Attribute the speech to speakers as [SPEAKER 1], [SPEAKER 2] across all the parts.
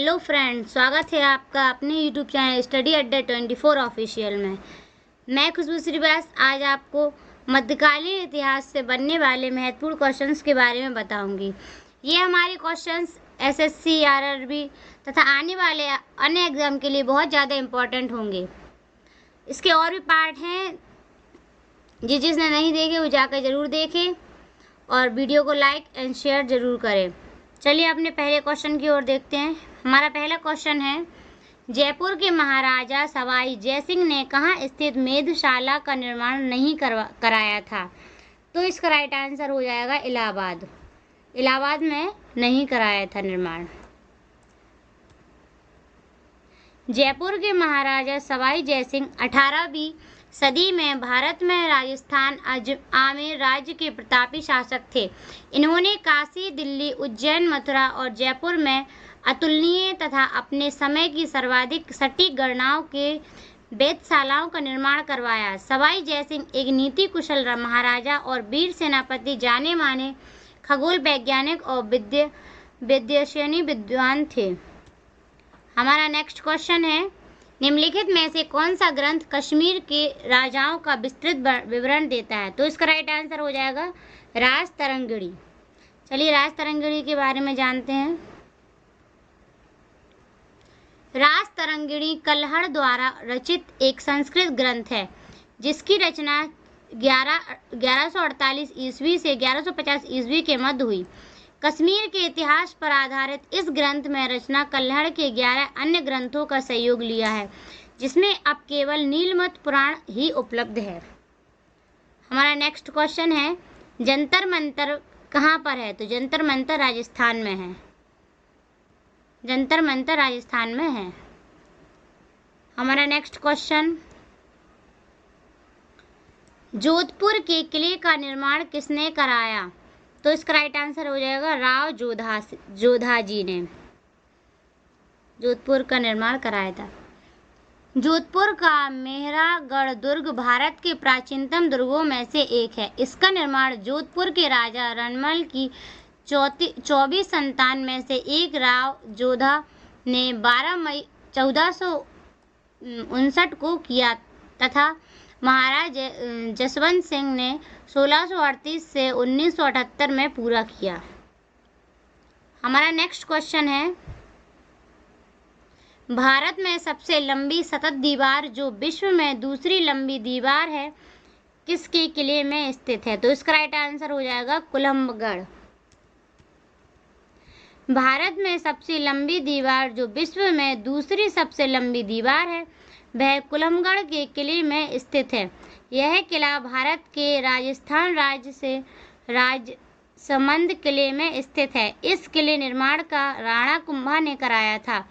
[SPEAKER 1] Hello friends, स्वागत है आपका अपने यूट्यूब चैनल स्टडी अड्डा 24 ऑफिशियल में। मैं खुशबू श्रीवास आज आपको मध्यकालीन इतिहास से बनने वाले महत्वपूर्ण क्वेश्चंस के बारे में बताऊंगी। ये हमारे क्वेश्चंस एसएससी, आरआरबी तथा आने वाले अन्य एग्जाम के लिए बहुत ज़्यादा इम्पोर्टेंट होंगे। इसके और भी पार्ट हैं, जिसने नहीं देखे वो जाकर ज़रूर देखें और वीडियो को लाइक एंड शेयर ज़रूर करें। चलिए अपने पहले क्वेश्चन की ओर देखते हैं। हमारा पहला क्वेश्चन है, जयपुर के महाराजा सवाई जयसिंह ने कहाँ स्थित मेधशाला का निर्माण नहीं कराया था? तो इसका राइट आंसर हो जाएगा इलाहाबाद। इलाहाबाद में नहीं कराया था निर्माण। जयपुर के महाराजा सवाई जयसिंह 18वीं सदी में भारत में राजस्थान आमेर राज्य के प्रतापी शासक थे। इन्होंने काशी, दिल्ली, उज्जैन, मथुरा और जयपुर में अतुलनीय तथा अपने समय की सर्वाधिक सटीक गणनाओं के वेधशालाओं का निर्माण करवाया। सवाई जयसिंह एक नीति कुशल महाराजा और वीर सेनापति, जाने माने खगोल वैज्ञानिक और विद्यायनी विद्वान थे। हमारा नेक्स्ट क्वेश्चन है, निम्नलिखित में से कौन सा ग्रंथ कश्मीर के राजाओं का विस्तृत विवरण देता है? तो इसका राइट आंसर हो जाएगा राज तरंगिणी। चलिए राज तरंगिणी के बारे में जानते हैं। राज तरंगिणी कल्हड़ द्वारा रचित एक संस्कृत ग्रंथ है, जिसकी रचना 1148 ईस्वी से 1150 ईस्वी के मध्य हुई। कश्मीर के इतिहास पर आधारित इस ग्रंथ में रचना कल्हड़ के 11 अन्य ग्रंथों का सहयोग लिया है, जिसमें अब केवल नीलमत पुराण ही उपलब्ध है। हमारा नेक्स्ट क्वेश्चन है, जंतर मंतर कहाँ पर है? तो जंतर मंतर राजस्थान में है। जंतर मंतर राजस्थान में है। हमारा नेक्स्ट क्वेश्चन, जोधपुर के किले का निर्माण किसने कराया? तो इसका राइट आंसर हो जाएगा राव जोधा जी ने जोधपुर का निर्माण कराया था। जोधपुर का मेहरागढ़ दुर्ग भारत के प्राचीनतम दुर्गों में से एक है। इसका निर्माण जोधपुर के राजा रणमल की 24 संतान में से एक राव जोधा ने 12 मई 1459 को किया तथा महाराज जसवंत सिंह ने 1638 से 1978 में पूरा किया। हमारा नेक्स्ट क्वेश्चन है, भारत में सबसे लंबी सतत दीवार जो विश्व में दूसरी लंबी दीवार है, किसके किले में स्थित है? तो इसका राइट आंसर हो जाएगा कुंभलगढ़। भारत में सबसे लंबी दीवार जो विश्व में दूसरी सबसे लंबी दीवार है, वह कुंभलगढ़ के किले में स्थित है। यह किला भारत के राजस्थान राज्य से राजसमंद किले में स्थित है। इस किले निर्माण का राणा कुंभा ने कराया था,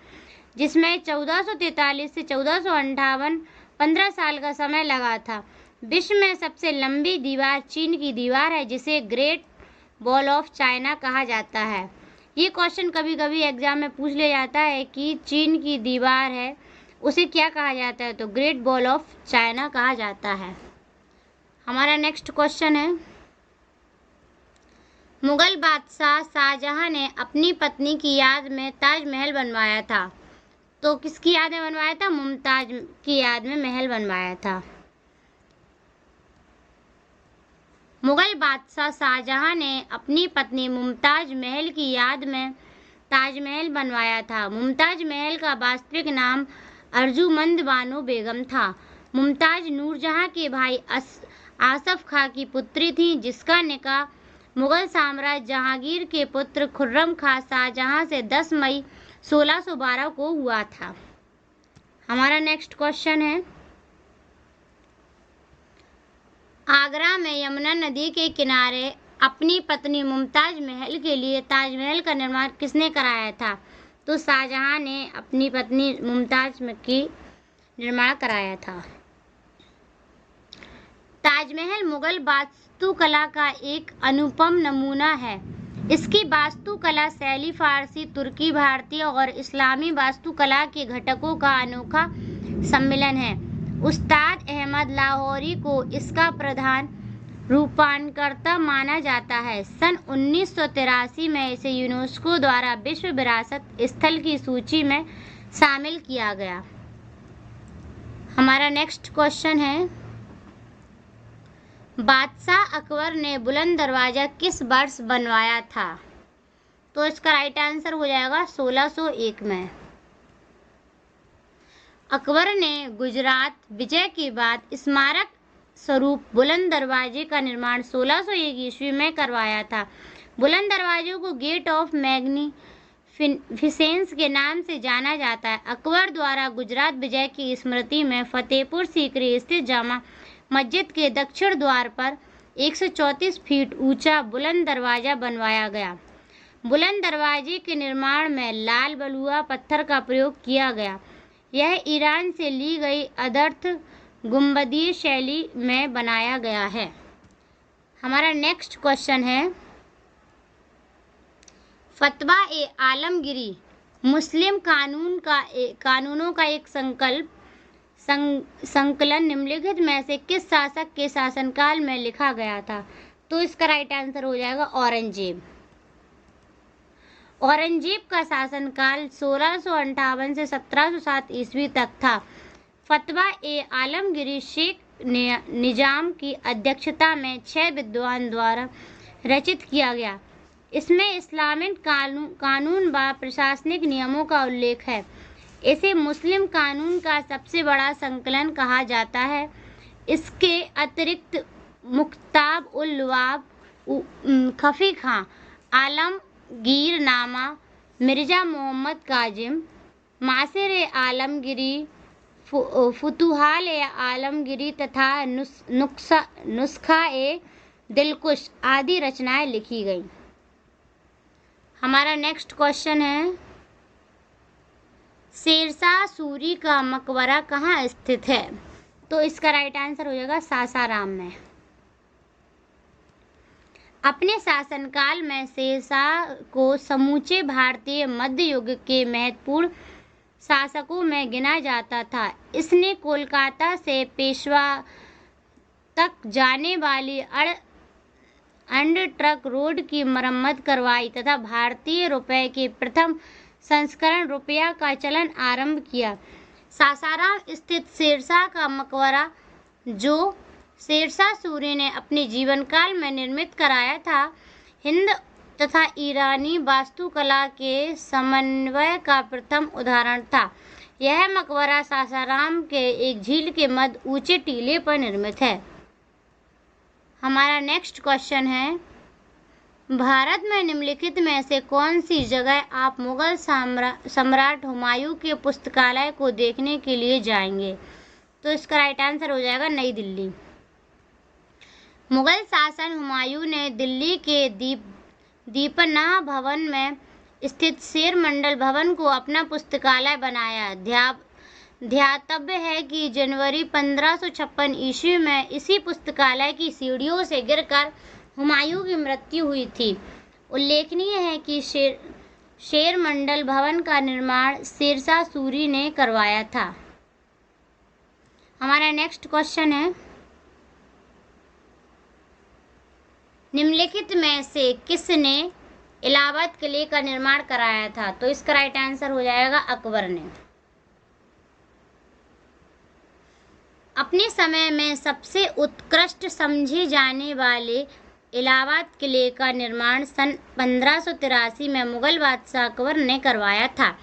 [SPEAKER 1] जिसमें 1443 से 1458 15 साल का समय लगा था। विश्व में सबसे लंबी दीवार चीन की दीवार है, जिसे ग्रेट वॉल ऑफ चाइना कहा जाता है। ये क्वेश्चन कभी कभी एग्जाम में पूछ लिया जाता है कि चीन की दीवार है उसे क्या कहा जाता है? तो ग्रेट वॉल ऑफ चाइना कहा जाता है। हमारा नेक्स्ट क्वेश्चन है, मुगल बादशाह शाहजहां ने अपनी पत्नी की याद में ताजमहल बनवाया था। तो किसकी याद में बनवाया था? मुमताज की याद में महल बनवाया था। मुगल बादशाह शाहजहां ने अपनी पत्नी मुमताज महल की याद में ताजमहल बनवाया था। मुमताज महल का वास्तविक नाम अर्जुमंद बानो बेगम था। मुमताज नूरजहां के भाई आसफ खां की पुत्री थी, जिसका निकाह मुगल साम्राज्य जहांगीर के पुत्र खुर्रम खां शाहजहां से 10 मई 1612 को हुआ था। हमारा नेक्स्ट क्वेश्चन है, आगरा में यमुना नदी के किनारे अपनी पत्नी मुमताज महल के लिए ताजमहल का निर्माण किसने कराया था? तो शाहजहां ने अपनी पत्नी मुमताज की निर्माण कराया था। ताजमहल मुगल वास्तुकला का एक अनुपम नमूना है। इसकी वास्तुकला शैली फारसी, तुर्की, भारतीय और इस्लामी वास्तुकला के घटकों का अनोखा सम्मिलन है। उस्ताद अहमद लाहौरी को इसका प्रधान रूपांतरकर्ता माना जाता है। सन 1983 में इसे यूनेस्को द्वारा विश्व विरासत स्थल की सूची में शामिल किया गया। हमारा नेक्स्ट क्वेश्चन है, बादशाह अकबर ने बुलंद दरवाजा किस वर्ष बनवाया था? तो इसका राइट आंसर हो जाएगा 1601 में। अकबर ने गुजरात विजय के बाद स्मारक स्वरूप बुलंद दरवाजे का निर्माण 1601 ईस्वी में करवाया था। बुलंद दरवाजों को गेट ऑफ मैग्निफिसेंस के नाम से जाना जाता है। अकबर द्वारा गुजरात विजय की स्मृति में फतेहपुर सीकरी स्थित जामा मस्जिद के दक्षिण द्वार पर 134 फीट ऊंचा बुलंद दरवाजा बनवाया गया। बुलंद दरवाजे के निर्माण में लाल बलुआ पत्थर का प्रयोग किया गया। यह ईरान से ली गई अर्ध गुंबदीय शैली में बनाया गया है। हमारा नेक्स्ट क्वेश्चन है, फतवा ए आलमगीरी मुस्लिम कानूनों का एक संकलन निम्नलिखित में से किस शासक के शासनकाल में लिखा गया था? तो इसका राइट आंसर हो जाएगा औरंगजेब। औरंगजेब का शासनकाल 1658 से 1707 ईस्वी तक था। फतवा ए आलमगीरी शेख निजाम की अध्यक्षता में 6 विद्वान द्वारा रचित किया गया। इसमें इस्लामिक कानून व प्रशासनिक नियमों का उल्लेख है। इसे मुस्लिम कानून का सबसे बड़ा संकलन कहा जाता है। इसके अतिरिक्त मुख्तार उल लवाब, खफी खां, आलमगीरनामा, मिर्जा मोहम्मद काजिम, मासिर ए आलमगीरी, फुतुहाल ए आलमगीरी तथा नुस्खा ए दिलकुश आदि रचनाएं लिखी गईं। हमारा नेक्स्ट क्वेश्चन है, शेरशाह सूरी का मकबरा कहाँ स्थित है? तो इसका राइट आंसर हो जाएगा सासाराम में। अपने शासनकाल में शेरशाह को समूचे भारतीय मध्य युग के महत्वपूर्ण शासकों में गिना जाता था। इसने कोलकाता से पेशवा तक जाने वाली अंडर ट्रक रोड की मरम्मत करवाई तथा भारतीय रुपये के प्रथम संस्करण रुपया का चलन आरंभ किया। सासाराम स्थित शेरशाह का मकबरा, जो शेरशाह सूरी ने अपने जीवन काल में निर्मित कराया था, हिंद तथा ईरानी वास्तुकला के समन्वय का प्रथम उदाहरण था। यह मकबरा सासाराम के एक झील के मध्य ऊंचे टीले पर निर्मित है। हमारा नेक्स्ट क्वेश्चन है, भारत में निम्नलिखित में से कौन सी जगह आप मुगल सम्राट हुमायूं के पुस्तकालय को देखने के लिए जाएंगे? तो इसका राइट आंसर हो जाएगा नई दिल्ली। मुगल शासक हुमायूं ने दिल्ली के दीपनाह भवन में स्थित शेर मंडल भवन को अपना पुस्तकालय बनाया। ध्यातव्य है कि जनवरी 1556 ईस्वी में इसी पुस्तकालय की सीढ़ियों से गिरकर हुमायूं की मृत्यु हुई थी। उल्लेखनीय है कि शेर मंडल भवन का निर्माण शेरशाह सूरी ने करवाया था। हमारा नेक्स्ट क्वेश्चन है, निम्नलिखित में से किसने इलाहाबाद किले का निर्माण कराया था? तो इसका राइट आंसर हो जाएगा अकबर ने। अपने समय में सबसे उत्कृष्ट समझे जाने वाले इलाहाबाद किले का निर्माण सन 1583 में मुगल बादशाह अकबर ने करवाया था।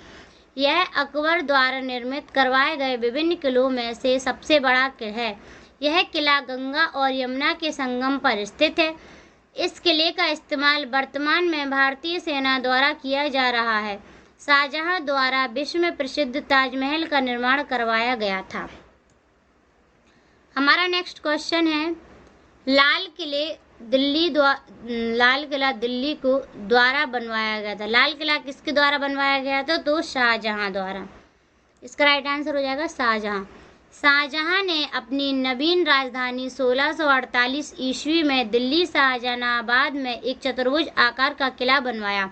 [SPEAKER 1] यह अकबर द्वारा निर्मित करवाए गए विभिन्न किलों में से सबसे बड़ा है। यह किला गंगा और यमुना के संगम पर स्थित है। इस किले का इस्तेमाल वर्तमान में भारतीय सेना द्वारा किया जा रहा है। शाहजहां द्वारा विश्व में प्रसिद्ध ताजमहल का निर्माण करवाया गया था। हमारा नेक्स्ट क्वेश्चन है, लाल किला दिल्ली को द्वारा बनवाया गया था। लाल किला किसके द्वारा बनवाया गया था? तो शाहजहां द्वारा। इसका राइट आंसर हो जाएगा शाहजहां। शाहजहां ने अपनी नवीन राजधानी 1648 ईस्वी में दिल्ली शाहजहानाबाद में एक चतुर्भुज आकार का किला बनवाया,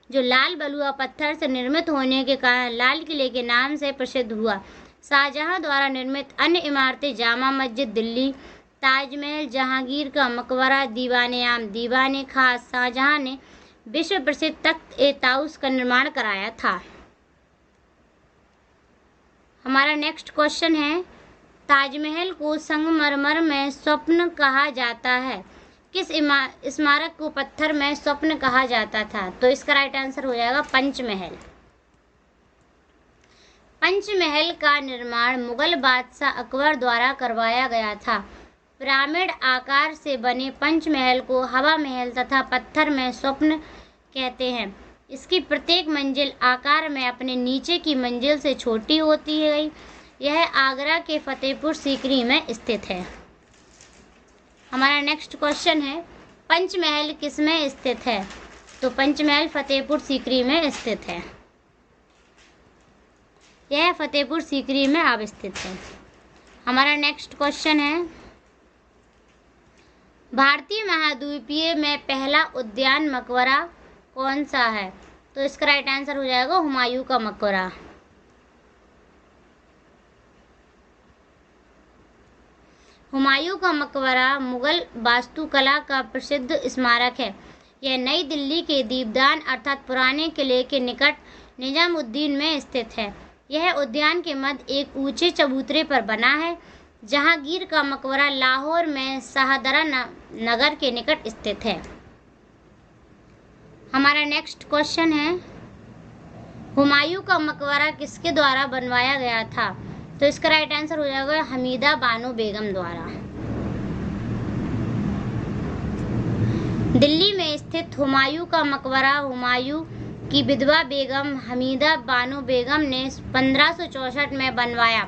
[SPEAKER 1] जो लाल बलुआ पत्थर से निर्मित होने के कारण लाल किले के नाम से प्रसिद्ध हुआ। शाहजहां द्वारा निर्मित अन्य इमारतें जामा मस्जिद दिल्ली, ताजमहल, जहांगीर का मकबरा, दीवाने आम, दीवाने खास, शाहजहां ने विश्व प्रसिद्ध तख्त-ए-ताउस का निर्माण कराया था। हमारा नेक्स्ट क्वेश्चन है, ताजमहल को संगमरमर में स्वप्न कहा जाता है, किस स्मारक को पत्थर में स्वप्न कहा जाता था? तो इसका राइट आंसर हो जाएगा पंचमहल। पंचमहल का निर्माण मुगल बादशाह अकबर द्वारा करवाया गया था। पिरामिड आकार से बने पंचमहल को हवा महल तथा पत्थर में स्वप्न कहते हैं। इसकी प्रत्येक मंजिल आकार में अपने नीचे की मंजिल से छोटी होती है। यह आगरा के फतेहपुर सीकरी में स्थित है। हमारा नेक्स्ट क्वेश्चन है, पंचमहल किसमें स्थित है? तो पंचमहल फतेहपुर सीकरी में स्थित है। यह फतेहपुर सीकरी में अवस्थित है। हमारा नेक्स्ट क्वेश्चन है, भारतीय महाद्वीपीय में पहला उद्यान मकबरा कौन सा है? तो इसका राइट आंसर हो जाएगा हुमायूं का मकबरा। हुमायूं का मकबरा मुगल वास्तुकला का प्रसिद्ध स्मारक है। यह नई दिल्ली के दीपदान अर्थात पुराने किले के निकट निजामुद्दीन में स्थित है। यह उद्यान के मध्य एक ऊंचे चबूतरे पर बना है। जहांगीर का मकबरा लाहौर में शाहदरा नगर के निकट स्थित है। हमारा नेक्स्ट क्वेश्चन है, हुमायूं का मकबरा किसके द्वारा बनवाया गया था? तो इसका राइट आंसर हो जाएगा हमीदा बानो बेगम द्वारा। दिल्ली में स्थित हुमायूं का मकबरा हुमायूं की विधवा बेगम हमीदा बानो बेगम ने 1564 में बनवाया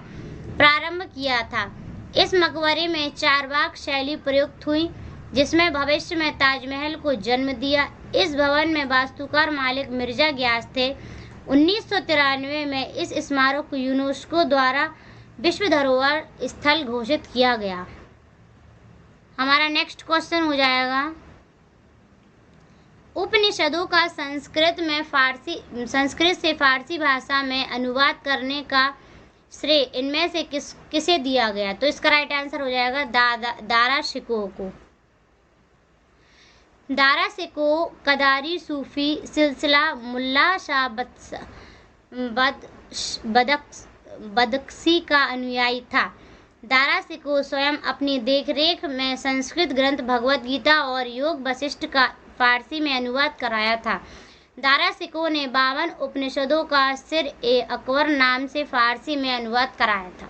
[SPEAKER 1] प्रारंभ किया था। इस मकबरे में चारबाग शैली प्रयुक्त हुई, जिसमें भविष्य में ताजमहल को जन्म दिया। इस भवन में वास्तुकार मालिक मिर्जा ग्यास थे। 1993 में इस स्मारक को यूनेस्को द्वारा विश्व धरोहर स्थल घोषित किया गया। हमारा नेक्स्ट क्वेश्चन हो जाएगा, उपनिषदों का संस्कृत से फारसी भाषा में अनुवाद करने का श्रेय इनमें से किसे दिया गया? तो इसका राइट आंसर हो जाएगा दारा शिकोह को। दारा शिकोह कदारी सूफी सिलसिला मुल्ला शाह बदख्शी का अनुयायी था। दारा शिकोह स्वयं अपनी देखरेख में संस्कृत ग्रंथ भगवद गीता और योग वशिष्ठ का फारसी में अनुवाद कराया था। दारा शिकोह ने 52 उपनिषदों का सिर-ए-अकबर नाम से फारसी में अनुवाद कराया था।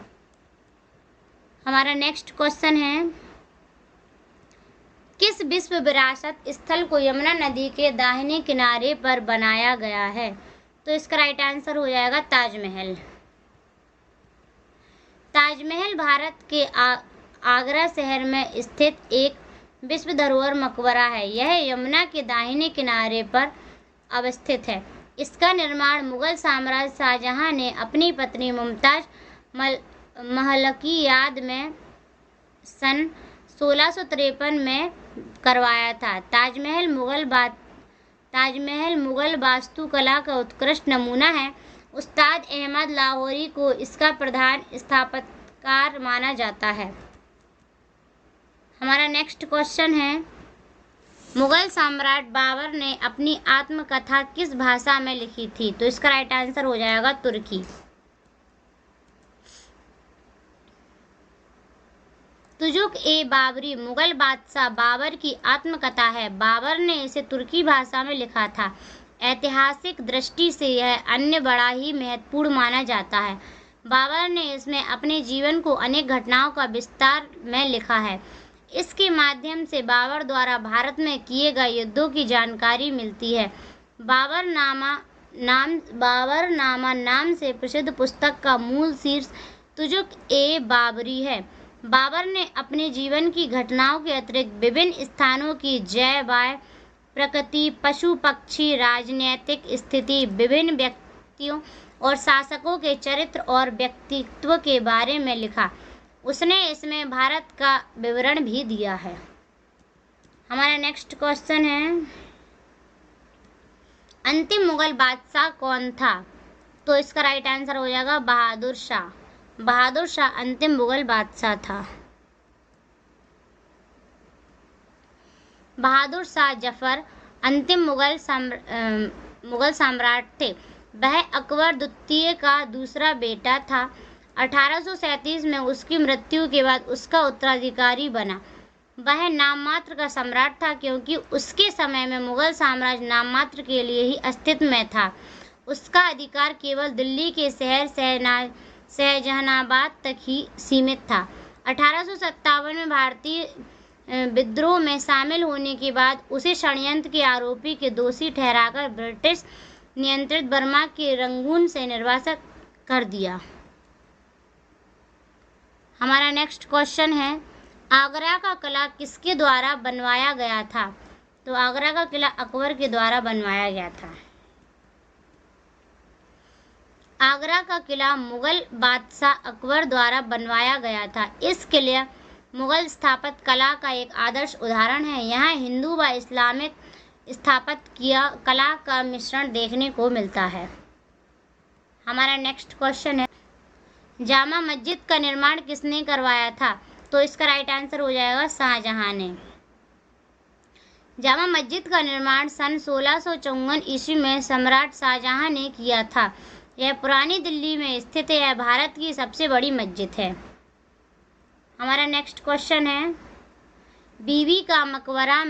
[SPEAKER 1] हमारा नेक्स्ट क्वेश्चन है, किस विश्व विरासत स्थल को यमुना नदी के दाहिने किनारे पर बनाया गया है? तो इसका राइट आंसर हो जाएगा ताजमहल। ताजमहल भारत के आगरा शहर में स्थित एक विश्व धरोहर मकबरा है। यह यमुना के दाहिने किनारे पर अवस्थित है। इसका निर्माण मुगल सम्राट शाहजहां ने अपनी पत्नी मुमताज महल की याद में सन 1653 में करवाया था। ताजमहल मुगल वास्तुकला का उत्कृष्ट नमूना है। उस्ताद अहमद लाहौरी को इसका प्रधान स्थापत्यकार माना जाता है। हमारा नेक्स्ट क्वेश्चन है, मुगल सम्राट बाबर ने अपनी आत्मकथा किस भाषा में लिखी थी? तो इसका राइट आंसर हो जाएगा तुर्की। तुजुक-ए-बाबरी मुगल बादशाह बाबर की आत्मकथा है। बाबर ने इसे तुर्की भाषा में लिखा था। ऐतिहासिक दृष्टि से यह अन्य बड़ा ही महत्वपूर्ण माना जाता है। बाबर ने इसमें अपने जीवन को अनेक घटनाओं का विस्तार में लिखा है। इसके माध्यम से बाबर द्वारा भारत में किए गए युद्धों की जानकारी मिलती है। बाबरनामा नाम से प्रसिद्ध पुस्तक का मूल शीर्ष तुजुक-ए-बाबरी है। बाबर ने अपने जीवन की घटनाओं के अतिरिक्त विभिन्न स्थानों की जलवायु, प्रकृति, पशु पक्षी, राजनीतिक स्थिति, विभिन्न व्यक्तियों और शासकों के चरित्र और व्यक्तित्व के बारे में लिखा। उसने इसमें भारत का विवरण भी दिया है। हमारा नेक्स्ट क्वेश्चन है, अंतिम मुगल बादशाह कौन था? तो इसका राइट आंसर हो जाएगा बहादुर शाह। बहादुर शाह अंतिम मुगल बादशाह था। बहादुर शाह जफर अंतिम मुगल सम्राट थे। वह अकबर द्वितीय का दूसरा बेटा था। 1837 में उसकी मृत्यु के बाद उसका उत्तराधिकारी बना। वह नाममात्र का सम्राट था क्योंकि उसके समय में मुगल साम्राज्य नाममात्र के लिए ही अस्तित्व में था। उसका अधिकार केवल दिल्ली के शहर शाहजहानाबाद तक ही सीमित था। 1857 में भारतीय विद्रोह में शामिल होने के बाद उसे षड्यंत्र के आरोपी के दोषी ठहराकर ब्रिटिश नियंत्रित बर्मा के रंगून से निर्वासित कर दिया। हमारा नेक्स्ट क्वेश्चन है, आगरा का किला किसके द्वारा बनवाया गया था? तो आगरा का किला अकबर के द्वारा बनवाया गया था। आगरा का किला मुगल बादशाह अकबर द्वारा बनवाया गया था। इस किले मुगल स्थापत्य कला का एक आदर्श उदाहरण है। यहाँ हिंदू व इस्लामिक स्थापत्य कला का मिश्रण देखने को मिलता है। हमारा नेक्स्ट क्वेश्चन है, जामा मस्जिद का निर्माण किसने करवाया था? तो इसका राइट आंसर हो जाएगा शाहजहां ने। जामा मस्जिद का निर्माण सन 1654 ईस्वी में सम्राट शाहजहां ने किया था। यह पुरानी दिल्ली में स्थित है। यह भारत की सबसे बड़ी मस्जिद है। हमारा नेक्स्ट क्वेश्चन है, बीबी का मकबरा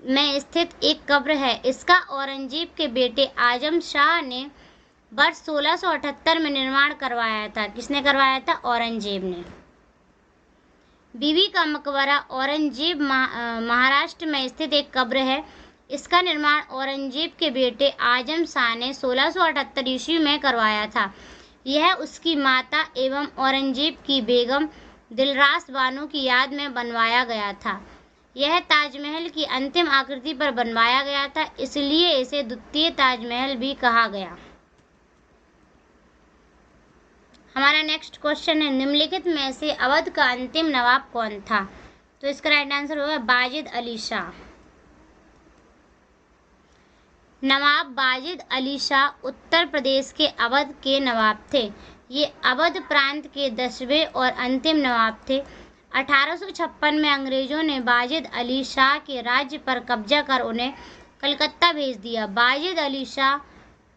[SPEAKER 1] में स्थित एक कब्र है। इसका औरंगजेब के बेटे आजम शाह ने वर्ष 1678 में निर्माण करवाया था। किसने करवाया था? औरंगजेब ने। बीबी का मकबरा औरंगजेब महाराष्ट्र में स्थित एक कब्र है। इसका निर्माण औरंगजेब के बेटे आजम शाह ने 1678 ईस्वी में करवाया था। यह उसकी माता एवं औरंगजेब की बेगम दिलरास बानो की याद में बनवाया गया था। यह ताजमहल की अंतिम आकृति पर बनवाया गया था, इसलिए इसे द्वितीय ताजमहल भी कहा गया। हमारा नेक्स्ट क्वेश्चन है, निम्नलिखित में से अवध का अंतिम नवाब कौन था? तो इसका राइट आंसर होगा बाजिद अली शाह। नवाब बाजिद अली शाह उत्तर प्रदेश के अवध के नवाब थे। ये अवध प्रांत के 10वें और अंतिम नवाब थे। 1856 में अंग्रेजों ने बाजिद अली शाह के राज्य पर कब्जा कर उन्हें कलकत्ता भेज दिया। बाजिद अली शाह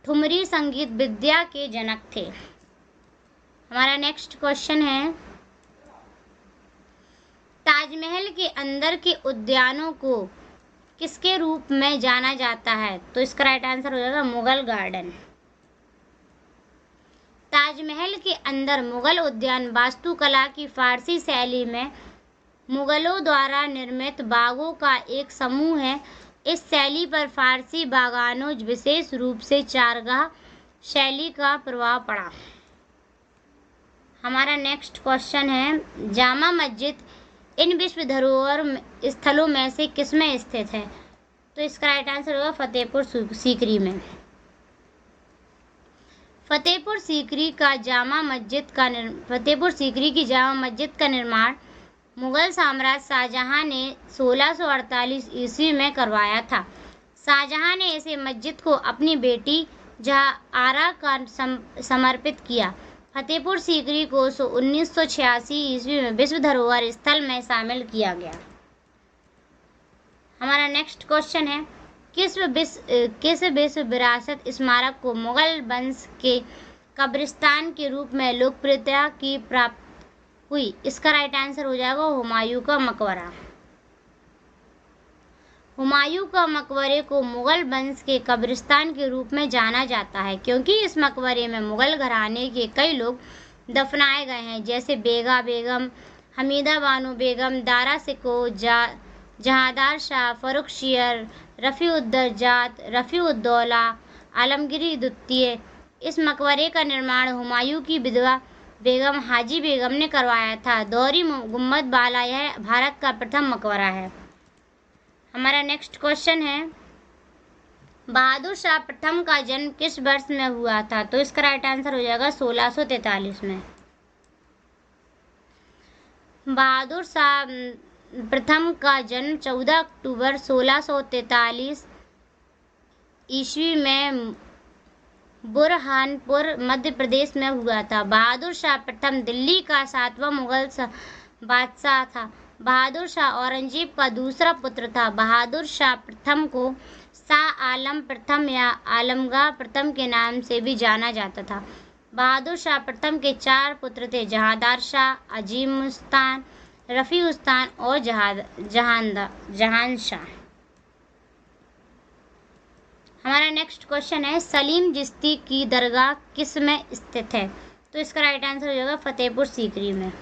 [SPEAKER 1] ठुमरी संगीत विद्या के जनक थे। हमारा नेक्स्ट क्वेश्चन है, ताजमहल के अंदर के उद्यानों को किसके रूप में जाना जाता है? तो इसका राइट आंसर हो जाएगा मुगल गार्डन। ताजमहल के अंदर मुगल उद्यान वास्तुकला की फारसी शैली में मुगलों द्वारा निर्मित बागों का एक समूह है। इस शैली पर फारसी बागानों विशेष रूप से चारगाह शैली का प्रभाव पड़ा। हमारा नेक्स्ट क्वेश्चन है, जामा मस्जिद इन विश्व धरोहर स्थलों में से किसमें स्थित है? तो इसका राइट आंसर होगा फतेहपुर सीकरी में। फतेहपुर सीकरी की जामा मस्जिद का निर्माण मुगल सम्राट शाहजहां ने 1648 ईस्वी में करवाया था। शाहजहां ने इसे मस्जिद को अपनी बेटी जहाआरा का समर्पित किया। फतेहपुर सीकरी को 1986 ईस्वी में विश्व धरोहर स्थल में शामिल किया गया। हमारा नेक्स्ट क्वेश्चन है, किस विश्व विरासत स्मारक को मुगल वंश के कब्रिस्तान के रूप में लोकप्रियता की प्राप्ति हुई? इसका राइट आंसर हो जाएगा हुमायूं का मकबरा। हुमायूं का मकबरे को मुगल वंश के कब्रिस्तान के रूप में जाना जाता है क्योंकि इस मकबरे में मुगल घराने के कई लोग दफनाए गए हैं, जैसे बेगा बेगम, हमीदा बानो बेगम, दारा सिको, जहांदार शाह, फर्रुख शेर, रफ़ी-उद-दर्जात, रफ़ी-उद-दौला, आलमगीर द्वितीय। इस मकबरे का निर्माण हुमायूं की विधवा बेगम हाजी बेगम ने करवाया था। दोहरी गुंबद वाला यह भारत का प्रथम मकबरा है। हमारा नेक्स्ट क्वेश्चन है, बहादुर शाह प्रथम का जन्म किस वर्ष में हुआ था? तो इसका राइट आंसर हो जाएगा 1643 में। बहादुर शाह प्रथम का जन्म 14 अक्टूबर 1643 ईस्वी में बुरहानपुर मध्य प्रदेश में हुआ था। बहादुर शाह प्रथम दिल्ली का 7वां मुगल बादशाह था। बहादुर शाह औरंगजेब का दूसरा पुत्र था। बहादुर शाह प्रथम को शाह आलम प्रथम या आलमगाह प्रथम के नाम से भी जाना जाता था। बहादुर शाह प्रथम के 4 पुत्र थे, जहांदार शाह, अजीमुस्तान, रफीउस्तान और जहान शाह। हमारा नेक्स्ट क्वेश्चन है, सलीम चिश्ती की दरगाह किस में स्थित है? तो इसका राइट आंसर हो जाएगा फतेहपुर सीकरी में।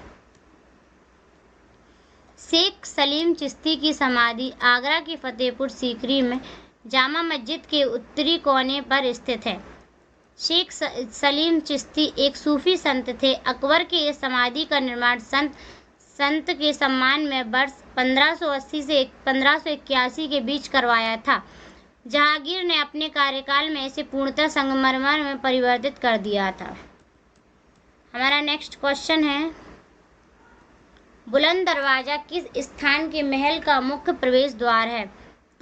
[SPEAKER 1] शेख सलीम चिश्ती की समाधि आगरा की फतेहपुर सीकरी में जामा मस्जिद के उत्तरी कोने पर स्थित है। शेख सलीम चिश्ती एक सूफी संत थे। अकबर के इस समाधि का निर्माण संत के सम्मान में वर्ष 1580 से 1581 के बीच करवाया था। जहांगीर ने अपने कार्यकाल में इसे पूर्णतः संगमरमर में परिवर्तित कर दिया था। हमारा नेक्स्ट क्वेश्चन है, बुलंद दरवाजा किस स्थान के महल का मुख्य प्रवेश द्वार है?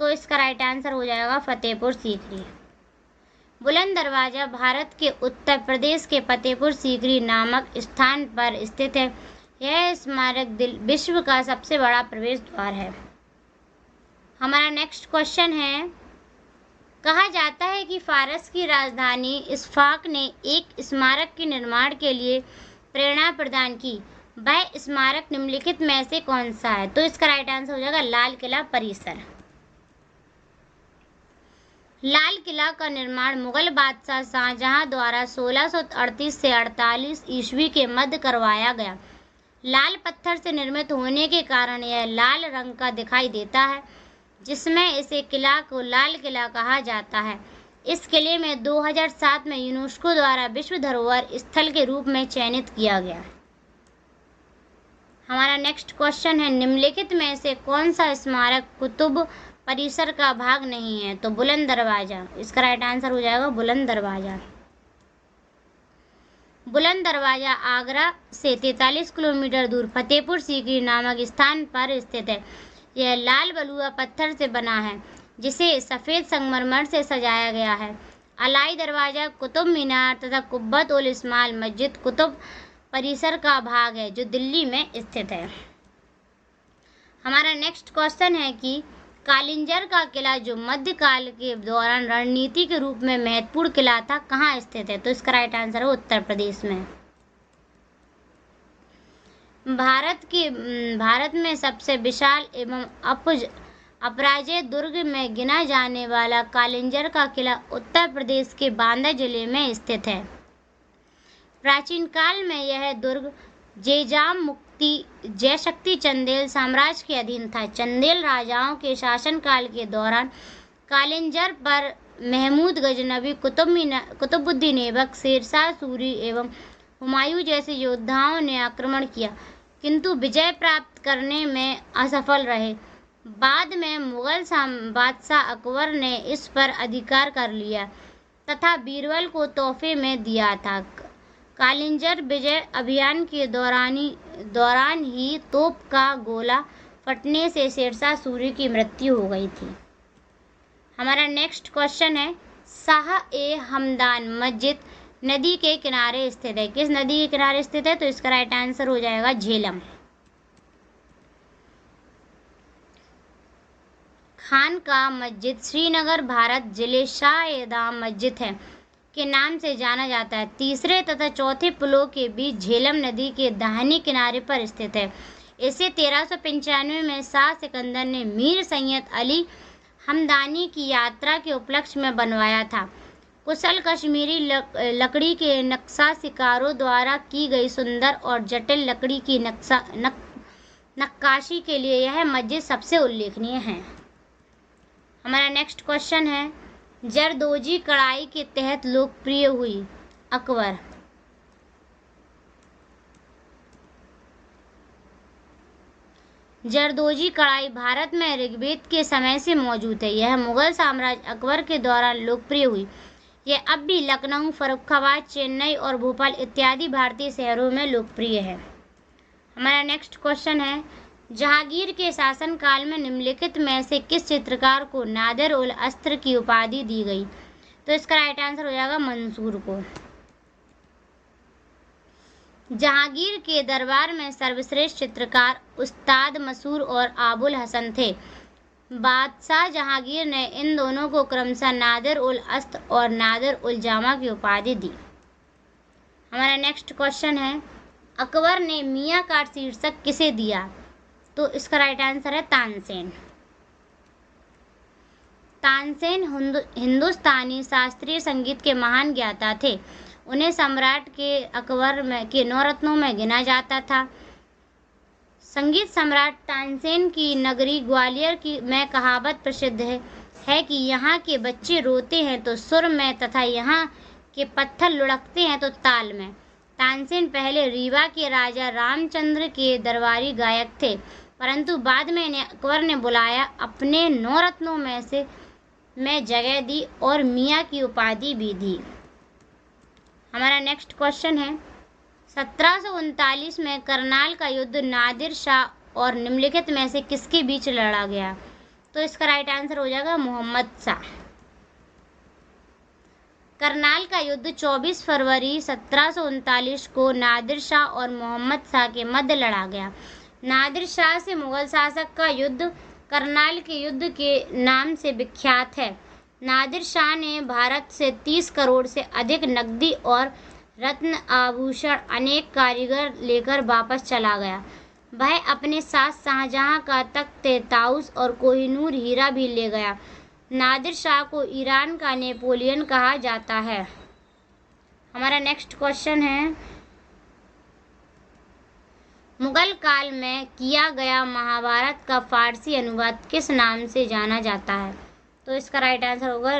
[SPEAKER 1] तो इसका राइट आंसर हो जाएगा फतेहपुर सीकरी। बुलंद दरवाजा भारत के उत्तर प्रदेश के फतेहपुर सीकरी नामक स्थान पर स्थित है। यह स्मारक विश्व का सबसे बड़ा प्रवेश द्वार है। हमारा नेक्स्ट क्वेश्चन है, कहा जाता है कि फारस की राजधानी इस्फाक ने एक स्मारक के निर्माण के लिए प्रेरणा प्रदान की। वह स्मारक निम्नलिखित में से कौन सा है? तो इसका राइट आंसर हो जाएगा लाल किला परिसर। लाल किला का निर्माण मुगल बादशाह शाहजहां द्वारा 1638 से 48 ईस्वी के मध्य करवाया गया। लाल पत्थर से निर्मित होने के कारण यह लाल रंग का दिखाई देता है, जिसमें इसे किला को लाल किला कहा जाता है। इस किले में 2007 में यूनेस्को द्वारा विश्व धरोहर स्थल के रूप में चयनित किया गया। हमारा नेक्स्ट क्वेश्चन है, निम्नलिखित में से कौन सा स्मारक कुतुब परिसर का भाग नहीं है? तो बुलंद दरवाजा। इसका राइट आंसर हो जाएगा बुलंद दरवाजा। बुलंद दरवाजा आगरा से 43 किलोमीटर दूर फतेहपुर सीकरी नामक स्थान पर स्थित है। यह लाल बलुआ पत्थर से बना है, जिसे सफ़ेद संगमरमर से सजाया गया है। अलाई दरवाजा कुतुब मीनार तथा कुब्बत उल इस्माइल मस्जिद कुतुब परिसर का भाग है, जो दिल्ली में स्थित है। हमारा नेक्स्ट क्वेश्चन है कि कालिंजर का किला, जो मध्यकाल के दौरान रणनीति के रूप में महत्वपूर्ण किला था, कहाँ स्थित है? तो इसका राइट आंसर है उत्तर प्रदेश में। भारत में सबसे विशाल एवं अपराजय दुर्ग में गिना जाने वाला कालिंजर का किला उत्तर प्रदेश के बांदा जिले में स्थित है। प्राचीन काल में यह दुर्ग जेजाम मुक्ति जयशक्ति चंदेल साम्राज्य के अधीन था। चंदेल राजाओं के शासनकाल के दौरान कालिंजर पर महमूद गजनवी, कुतुबुद्दीन ऐबक, शेरशाह सूरी एवं हुमायूं जैसे योद्धाओं ने आक्रमण किया, किंतु विजय प्राप्त करने में असफल रहे। बाद में मुगल बादशाह अकबर ने इस पर अधिकार कर लिया तथा बीरबल को तोहफे में दिया था। कालिंजर विजय अभियान के दौरान ही तोप का गोला फटने से शेरशाह सूरी की मृत्यु हो गई थी। हमारा नेक्स्ट क्वेश्चन है, शाह ए हमदान मस्जिद नदी के किनारे स्थित है। किस नदी के किनारे स्थित है? तो इसका राइट आंसर हो जाएगा झेलम। खान का मस्जिद श्रीनगर भारत जिले शाह ए दाम मस्जिद है के नाम से जाना जाता है। तीसरे तथा चौथे पुलों के बीच झेलम नदी के दाहिने किनारे पर स्थित है। इसे 1395 में शाह सिकंदर ने मीर सैयद अली हमदानी की यात्रा के उपलक्ष्य में बनवाया था। कुशल कश्मीरी लकड़ी के नक्शा शिकारों द्वारा की गई सुंदर और जटिल लकड़ी की नक्काशी के लिए यह मस्जिद सबसे उल्लेखनीय है। हमारा नेक्स्ट क्वेश्चन है, जरदोजी कढ़ाई के तहत लोकप्रिय हुई। अकबर। जरदोजी कढ़ाई भारत में ऋग्वेद के समय से मौजूद है। यह मुगल साम्राज्य अकबर के दौरान लोकप्रिय हुई। यह अब भी लखनऊ, फर्रुखाबाद, चेन्नई और भोपाल इत्यादि भारतीय शहरों में लोकप्रिय है। हमारा नेक्स्ट क्वेश्चन है, जहांगीर के शासनकाल में निम्नलिखित में से किस चित्रकार को नादिर उल अस्त्र की उपाधि दी गई? तो इसका राइट आंसर हो जाएगा मंसूर को। जहांगीर के दरबार में सर्वश्रेष्ठ चित्रकार उस्ताद मसूर और आबुल हसन थे। बादशाह जहांगीर ने इन दोनों को क्रमशः नादिर उल अस्त्र और नादिर उल जामा की उपाधि दी। हमारा नेक्स्ट क्वेश्चन है, अकबर ने मियाँ का शीर्षक किसे दिया? तो इसका राइट आंसर है तानसेन। तानसेन हिंदुस्तानी शास्त्रीय संगीत के महान ज्ञाता थे। उन्हें सम्राट के अकबर के 9 रत्नों में गिना जाता था। संगीत सम्राट तानसेन की नगरी ग्वालियर में कहावत प्रसिद्ध है कि यहाँ के बच्चे रोते हैं तो सुर में तथा यहाँ के पत्थर लुढ़कते हैं तो ताल में। तानसेन पहले रीवा के राजा रामचंद्र के दरबारी गायक थे, परंतु बाद में इन्हें अकबर ने बुलाया, अपने 9 रत्नों में जगह दी और मियाँ की उपाधि भी दी। हमारा नेक्स्ट क्वेश्चन है, 1739 में करनाल का युद्ध नादिर शाह और निम्नलिखित में से किसके बीच लड़ा गया? तो इसका राइट आंसर हो जाएगा मोहम्मद शाह। करनाल का युद्ध 24 फरवरी 1739 को नादिर शाह और मोहम्मद शाह के मध्य लड़ा गया। नादिर शाह से मुगल शासक का युद्ध करनाल के युद्ध के नाम से विख्यात है। नादिर शाह ने भारत से 30 करोड़ से अधिक नकदी और रत्न आभूषण अनेक कारीगर लेकर वापस चला गया। वह अपने साथ शाहजहां का तख्त ताउस और कोहिनूर हीरा भी ले गया। नादिर शाह को ईरान का नेपोलियन कहा जाता है। हमारा नेक्स्ट क्वेश्चन है, मुगल काल में किया गया महाभारत का फारसी अनुवाद किस नाम से जाना जाता है? तो इसका राइट आंसर होगा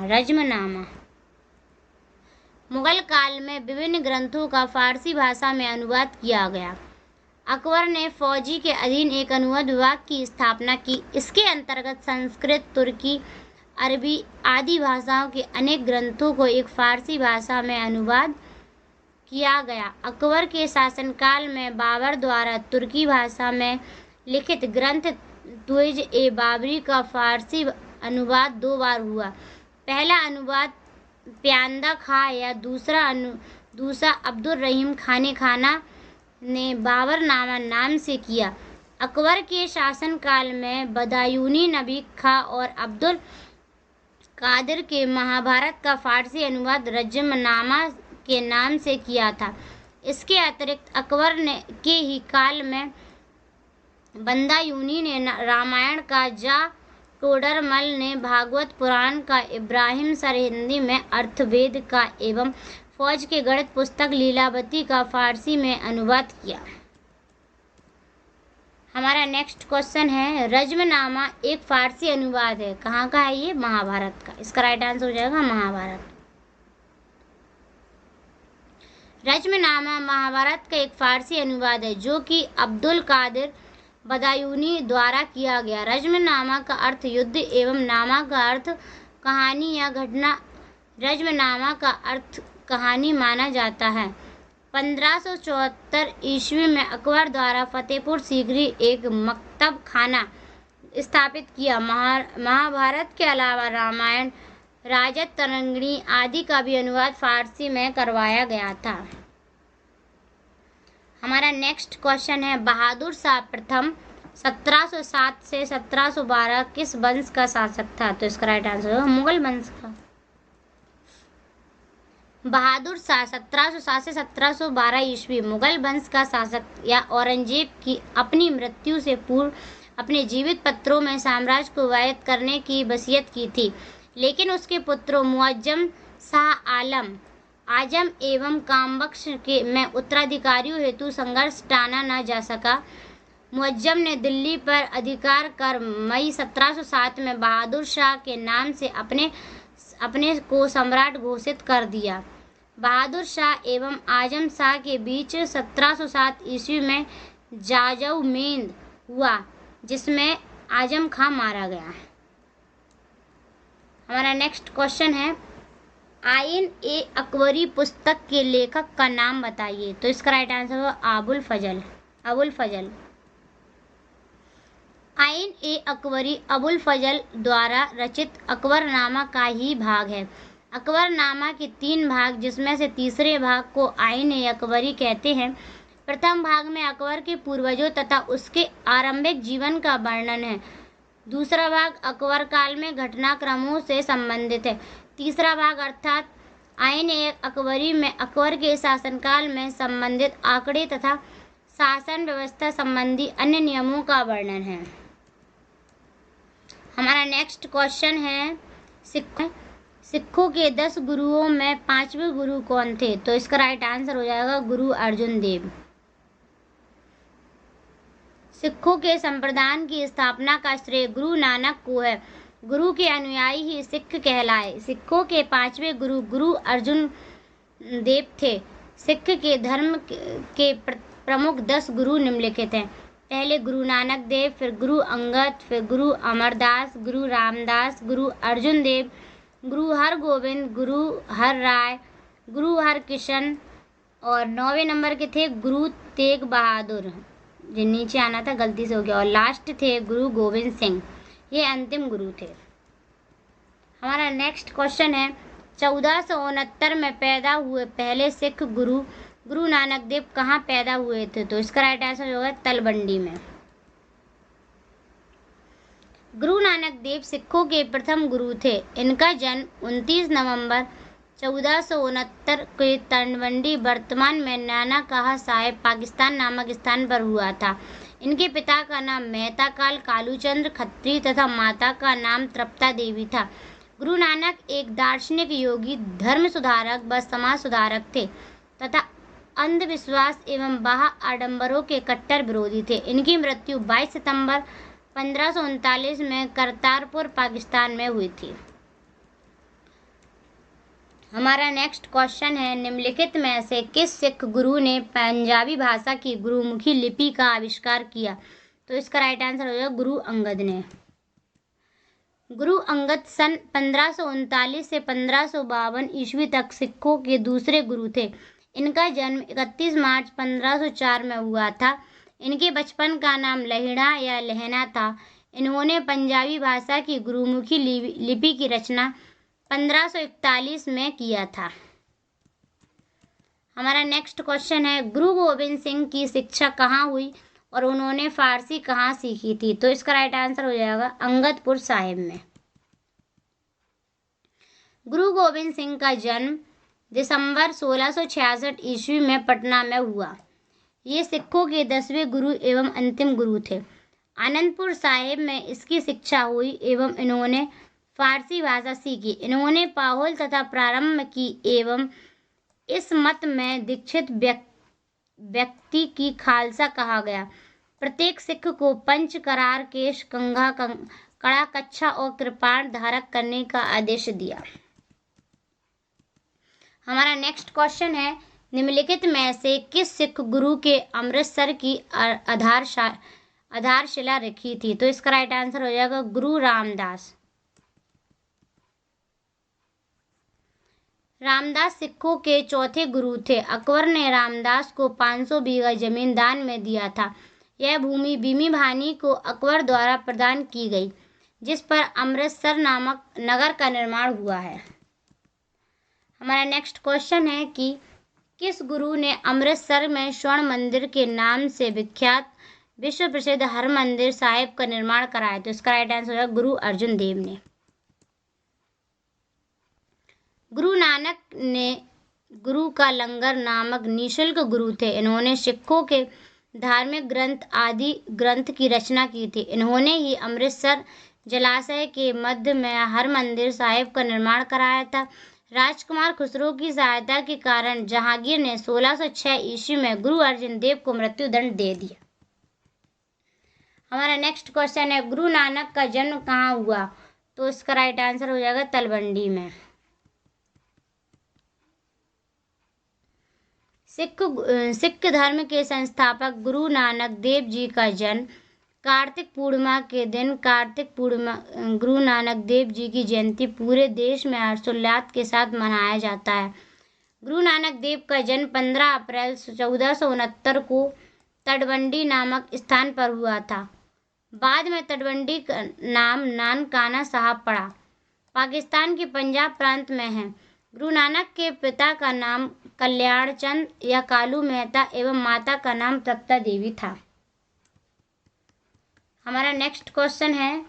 [SPEAKER 1] रज्मनामा। मुगल काल में विभिन्न ग्रंथों का फारसी भाषा में अनुवाद किया गया। अकबर ने फौजी के अधीन एक अनुवाद विभाग की स्थापना की। इसके अंतर्गत संस्कृत, तुर्की, अरबी आदि भाषाओं के अनेक ग्रंथों को एक फारसी भाषा में अनुवाद किया गया। अकबर के शासनकाल में बाबर द्वारा तुर्की भाषा में लिखित ग्रंथ तुज-ए-बाबरी का फारसी अनुवाद 2 बार हुआ। पहला अनुवाद प्यादा खां या दूसरा अब्दुल रहीम खाना ने बाबरनामा नाम से किया। अकबर के शासनकाल में बदायूनी नबी खां और अब्दुल कादिर के महाभारत का फारसी अनुवाद रज्मनामा के नाम से किया था। इसके अतिरिक्त अकबर के ही काल में बदायूनी ने रामायण का, टोडरमल ने भागवत पुराण का, इब्राहिम सर हिंदी में अर्थवेद का एवं फौज के गणित पुस्तक लीलावती का फारसी में अनुवाद किया। हमारा नेक्स्ट क्वेश्चन है, रज्मनामा एक फारसी अनुवाद है। कहाँ का है ये? महाभारत का। इसका राइट आंसर हो जाएगा महाभारत। रज्मनामा महाभारत का एक फारसी अनुवाद है जो कि अब्दुल कादिर बदायूनी द्वारा किया गया। रज्मनामा का अर्थ युद्ध एवं नामा का अर्थ कहानी या घटना। रज्मनामा का अर्थ कहानी माना जाता है। 1574 ईस्वी में अकबर द्वारा फतेहपुर सीकरी एक मकतब खाना स्थापित किया। महाभारत के अलावा रामायण, राजत तरंगिणी आदि का भी अनुवाद फारसी में करवाया गया था। हमारा नेक्स्ट क्वेश्चन है, बहादुर शाह प्रथम 1707 से 1712 किस वंश का शासक था? तो इसका राइट आंसर होगा मुगल वंश का। बहादुर शाह 1707 से 1712 ईस्वी मुगल वंश का शासक या औरंगजेब की अपनी मृत्यु से पूर्व अपने जीवित पत्रों में साम्राज्य को वायद करने की वसीयत की थी, लेकिन उसके पुत्रों मुअज्जम शाह आलम आजम एवं कामबख्श में उत्तराधिकारियों हेतु संघर्ष टाना न जा सका। मुअज्जम ने दिल्ली पर अधिकार कर मई 1707 में बहादुर शाह के नाम से अपने को सम्राट घोषित कर दिया। बहादुर शाह एवं आजम शाह के बीच 1707 ईस्वी में जाजौमेंद हुआ, जिसमें आजम खां मारा गया। हमारा नेक्स्ट क्वेश्चन है, आइन ए अकबरी पुस्तक के लेखक का नाम बताइए। तो इसका राइट आंसर होगा अबुल फजल। आइन ए अकबरी अबुल फजल द्वारा रचित अकबरनामा का ही भाग है। अकबरनामा के 3 भाग, जिसमें से तीसरे भाग को आईन अकबरी कहते हैं। प्रथम भाग में अकबर के पूर्वजों तथा उसके आरंभिक जीवन का वर्णन है। दूसरा भाग अकबर काल में घटनाक्रमों से संबंधित है। तीसरा भाग अर्थात आईन अकबरी में अकबर के शासनकाल में संबंधित आंकड़े तथा शासन व्यवस्था संबंधी अन्य नियमों का वर्णन है। हमारा नेक्स्ट क्वेश्चन है, सिखों के 10 गुरुओं में 5वें गुरु कौन थे? तो इसका राइट आंसर हो जाएगा गुरु अर्जुन देव। सिखों के संप्रदाय की स्थापना का श्रेय गुरु नानक को है। गुरु के अनुयायी ही सिख कहलाए। सिखों के 5वें गुरु गुरु अर्जुन देव थे। सिख के धर्म के प्रमुख 10 गुरु निम्नलिखित हैं। पहले गुरु नानक देव, फिर गुरु अंगद, फिर गुरु अमरदास, गुरु रामदास, गुरु अर्जुन देव, गुरु हरगोविंद, गुरु हर राय, गुरु हरकिशन, और 9वें नंबर के थे गुरु तेग बहादुर, जो नीचे आना था गलती से हो गया, और लास्ट थे गुरु गोविंद सिंह। ये अंतिम गुरु थे। हमारा नेक्स्ट क्वेश्चन है, 1469 में पैदा हुए पहले सिख गुरु गुरु नानक देव कहाँ पैदा हुए थे? तो इसका राइट आंसर होगा तलवंडी में। गुरु नानक देव सिखों के प्रथम गुरु थे। इनका जन्म 29 नवंबर 1469 के तलवंडी, वर्तमान में नाना कहा साहिब, पाकिस्तान नामक स्थान पर हुआ था। इनके पिता का नाम मेहता काल कालूचंद्र खत्री तथा माता का नाम तृप्ता देवी था। गुरु नानक एक दार्शनिक, योगी, धर्म सुधारक व समाज सुधारक थे तथा अंधविश्वास एवं बाह्य आडंबरों के कट्टर विरोधी थे। इनकी मृत्यु 22 सितंबर 1539 में करतारपुर, पाकिस्तान में हुई थी। हमारा नेक्स्ट क्वेश्चन है, निम्नलिखित में से किस सिख गुरु ने पंजाबी भाषा की गुरुमुखी लिपि का आविष्कार किया? तो इसका राइट आंसर हो जाएगा गुरु अंगद ने। गुरु अंगद सन 1539 से 1552 ईस्वी तक सिखों के दूसरे गुरु थे। इनका जन्म 31 मार्च 1504 में हुआ था। इनके बचपन का नाम लहिड़ा या लहना था। इन्होंने पंजाबी भाषा की गुरुमुखी लिपि की रचना 1541 में किया था। हमारा नेक्स्ट क्वेश्चन है, गुरु गोविंद सिंह की शिक्षा कहाँ हुई और उन्होंने फारसी कहाँ सीखी थी? तो इसका राइट आंसर हो जाएगा अंगदपुर साहिब में। गुरु गोविंद सिंह का जन्म दिसंबर 1666 ईस्वी में पटना में हुआ। ये सिखों के 10वें गुरु एवं अंतिम गुरु थे। आनंदपुर साहिब में इसकी शिक्षा हुई एवं इन्होंने फारसी भाषा सीखी। इन्होंने पाहुल तथा प्रारंभ की एवं इस मत में दीक्षित व्यक्ति की खालसा कहा गया। प्रत्येक सिख को पंच करार, केश, कंघा, कड़ा, कच्छा और कृपाण धारक करने का आदेश दिया। हमारा नेक्स्ट क्वेश्चन है, निम्नलिखित में से किस सिख गुरु के अमृतसर की आधारशिला रखी थी? तो इसका राइट आंसर हो जाएगा गुरु रामदास। रामदास सिखों के चौथे गुरु थे। अकबर ने रामदास को 500 बीघा जमीन दान में दिया था। यह भूमि बीमी भानी को अकबर द्वारा प्रदान की गई, जिस पर अमृतसर नामक नगर का निर्माण हुआ है। हमारा नेक्स्ट क्वेश्चन है कि किस गुरु ने अमृतसर में स्वर्ण मंदिर के नाम से विख्यात विश्व प्रसिद्ध हरमंदिर साहिब का निर्माण कराया? तो इसका राइट आंसर है गुरु अर्जुन देव ने। गुरु नानक ने गुरु का लंगर नामक निःशुल्क गुरु थे। इन्होंने सिखों के धार्मिक ग्रंथ आदि ग्रंथ की रचना की थी। इन्होंने ही अमृतसर जलाशय के मध्य में हरमंदिर साहिब का निर्माण कराया था। राजकुमार खुसरो की सहायता के कारण जहांगीर ने 1606 ईस्वी में गुरु अर्जुन देव को मृत्युदंड दे दिया। हमारा नेक्स्ट क्वेश्चन है, गुरु नानक का जन्म कहाँ हुआ? तो इसका राइट आंसर हो जाएगा तलवंडी में। सिख धर्म के संस्थापक गुरु नानक देव जी का जन्म कार्तिक पूर्णिमा के दिन गुरु नानक देव जी की जयंती पूरे देश में हर्षोल्लास के साथ मनाया जाता है। गुरु नानक देव का जन्म 15 अप्रैल 1469 को तटबंडी नामक स्थान पर हुआ था। बाद में तटबंडी का नाम नानकाना साहब पड़ा। पाकिस्तान के पंजाब प्रांत में है। गुरु नानक के पिता का नाम कल्याण चंद या कालू मेहता एवं माता का नाम तप्ता देवी था। हमारा नेक्स्ट क्वेश्चन है,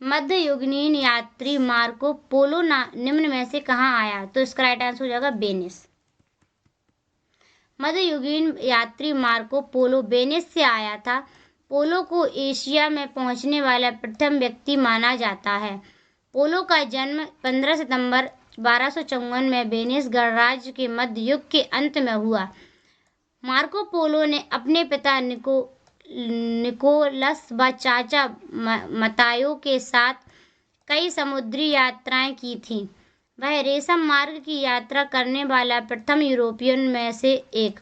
[SPEAKER 1] मध्ययुगीन यात्री मार्को पोलो निम्न में से कहाँ आया? तो इसका राइट आंसर हो जाएगा वेनिस। मध्ययुगीन यात्री मार्को पोलो वेनिस से आया था। पोलो को एशिया में पहुंचने वाला प्रथम व्यक्ति माना जाता है। पोलो का जन्म 15 सितंबर 1254 में वेनिस गणराज्य के मध्य युग के अंत में हुआ। मार्को पोलो ने अपने पिता निकोलस व चाचा मतायो के साथ कई समुद्री यात्राएं की थीं। वह रेशम मार्ग की यात्रा करने वाला प्रथम यूरोपियन में से एक।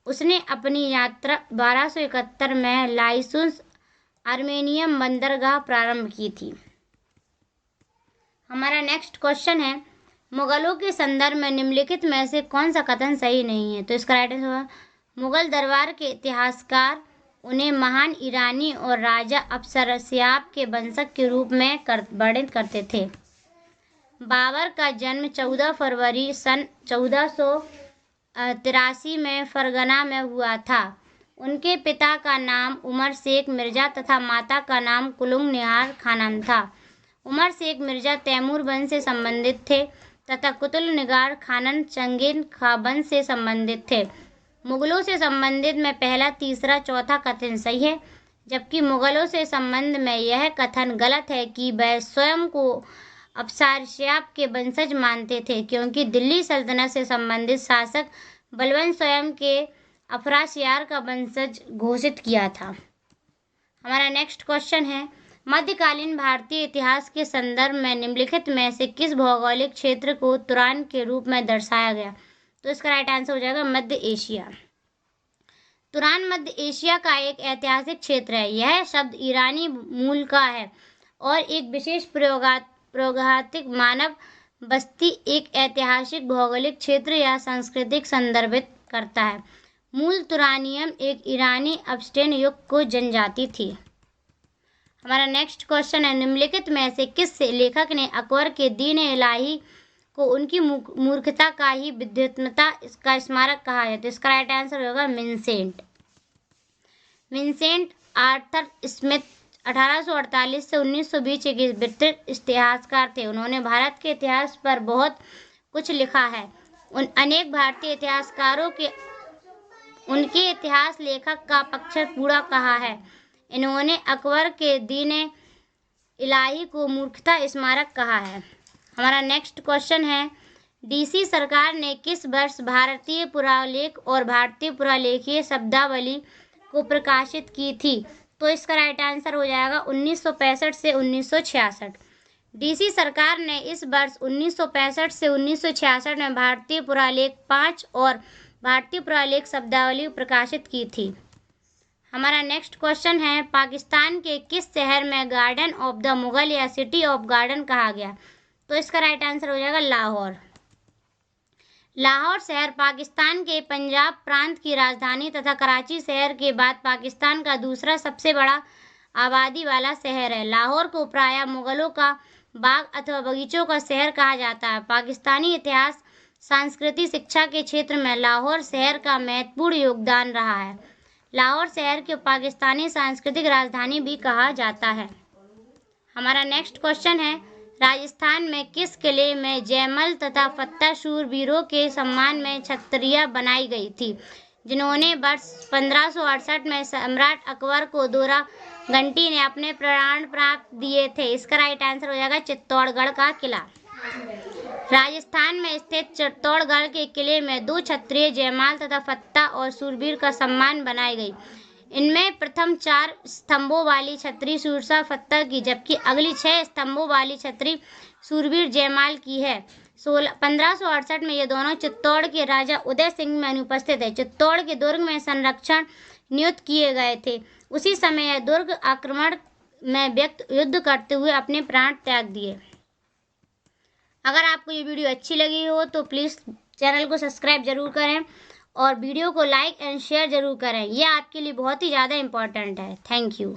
[SPEAKER 1] उसने अपनी यात्रा 1271 में लाइसूस आर्मेनियम बंदरगाह प्रारंभ की थी। हमारा नेक्स्ट क्वेश्चन है, मुगलों के संदर्भ में निम्नलिखित में से कौन सा कथन सही नहीं है? तो इसका राइट आंसर होगा, मुगल दरबार के इतिहासकार उन्हें महान ईरानी और राजा अफसरसियाब के वंशज के रूप में वर्णित करते थे। बाबर का जन्म 14 फरवरी सन 1483 में फरगना में हुआ था। उनके पिता का नाम उमर शेख मिर्जा तथा माता का नाम कुलुंग निहार खानम था। उमर शेख मिर्जा तैमूर वंश से संबंधित थे तथा कुतुब निगार खानम चंगेज खां वंश से संबंधित थे। मुगलों से संबंधित में पहला, तीसरा, चौथा कथन सही है, जबकि मुगलों से संबंध में यह कथन गलत है कि वह स्वयं को अफसारसियाब के वंशज मानते थे, क्योंकि दिल्ली सल्तनत से संबंधित शासक बलबन स्वयं के अफरासियार का वंशज घोषित किया था। हमारा नेक्स्ट क्वेश्चन है, मध्यकालीन भारतीय इतिहास के संदर्भ में निम्नलिखित में से किस भौगोलिक क्षेत्र को तुरान के रूप में दर्शाया गया? तो इसका राइट आंसर हो जाएगा मध्य एशिया। तुरान मध्य एशिया का एक ऐतिहासिक क्षेत्र है। यह शब्द ईरानी मूल का है और एक विशेष प्रागैतिक मानव बस्ती, एक ऐतिहासिक भौगोलिक क्षेत्र या संस्कृतिक संदर्भित करता है। मूल तुरानियम एक ईरानी अपस्टेन युग को जनजाति थी। हमारा नेक्स्ट क्वेश्चन है, निम्नलिखित में से किस लेखक ने अकबर के दीन इलाही को उनकी मूर्खता का ही विद्वत्ता का स्मारक कहा है? तो इसका राइट आंसर होगा विंसेंट आर्थर स्मिथ 1848 से 1920 एक ब्रिटिश इतिहासकार थे। उन्होंने भारत के इतिहास पर बहुत कुछ लिखा है। अनेक भारतीय इतिहासकारों के उनके इतिहास लेखक का पक्ष पूरा कहा है। इन्होंने अकबर के दीन इलाही को मूर्खता स्मारक कहा है। हमारा नेक्स्ट क्वेश्चन है, डीसी सरकार ने किस वर्ष भारतीय पुरालेख और भारतीय पुरालेखीय शब्दावली को प्रकाशित की थी? तो इसका राइट आंसर हो जाएगा 1965 से 1966। डीसी सरकार ने इस वर्ष 1965 से 1966 में भारतीय पुरालेख 5 और भारतीय पुरालेख शब्दावली प्रकाशित की थी। हमारा नेक्स्ट क्वेश्चन है, पाकिस्तान के किस शहर में गार्डन ऑफ द मुगल या सिटी ऑफ गार्डन कहा गया? तो इसका राइट आंसर हो जाएगा लाहौर। लाहौर शहर पाकिस्तान के पंजाब प्रांत की राजधानी तथा कराची शहर के बाद पाकिस्तान का दूसरा सबसे बड़ा आबादी वाला शहर है। लाहौर को प्रायः मुगलों का बाग अथवा बगीचों का शहर कहा जाता है। पाकिस्तानी इतिहास, संस्कृति, शिक्षा के क्षेत्र में लाहौर शहर का महत्वपूर्ण योगदान रहा है। लाहौर शहर को पाकिस्तानी सांस्कृतिक राजधानी भी कहा जाता है। हमारा नेक्स्ट क्वेश्चन है, राजस्थान में किस किले में जयमल तथा फत्ता शूरवीरों के सम्मान में छतरियां बनाई गई थी, जिन्होंने वर्ष 1568 में सम्राट अकबर को दोरा घंटी ने अपने प्राण प्राप्त दिए थे? इसका राइट आंसर हो जाएगा चित्तौड़गढ़ का किला। राजस्थान में स्थित चित्तौड़गढ़ के किले में 2 छतरियां जयमाल तथा फत्ता और शूरवीर का सम्मान बनाई गई। इनमें प्रथम 4 स्तंभों वाली छतरी शूरसा फत्ता की, जबकि अगली 6 स्तंभों वाली छतरी शूरवीर जयमाल की है। 1568 में ये दोनों चित्तौड़ के राजा उदय सिंह में अनुपस्थित है। चित्तौड़ के दुर्ग में संरक्षण नियुक्त किए गए थे। उसी समय यह दुर्ग आक्रमण में व्यक्ति युद्ध करते हुए अपने प्राण त्याग दिए। अगर आपको ये वीडियो अच्छी लगी हो तो प्लीज़ चैनल को सब्सक्राइब जरूर करें और वीडियो को लाइक एंड शेयर जरूर करें। यह आपके लिए बहुत ही ज़्यादा इम्पोर्टेंट है। Thank you.